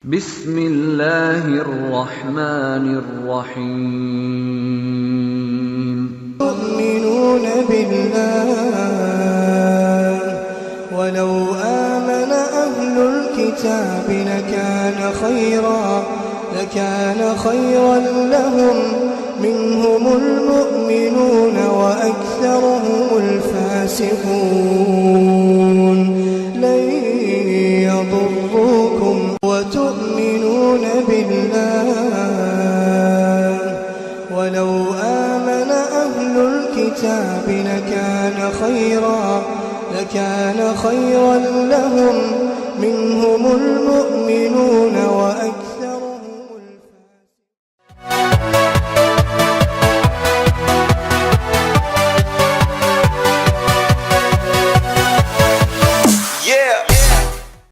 بسم الله الرحمن الرحيم. يؤمنون بالله ولو آمن أهل الكتاب لكان خيرا لهم منهم المؤمنون وأكثرهم الفاسقون. لن يضروكم وتؤمنون بالله ولو آمن أهل الكتاب لكان خيرا لهم منهم المؤمنون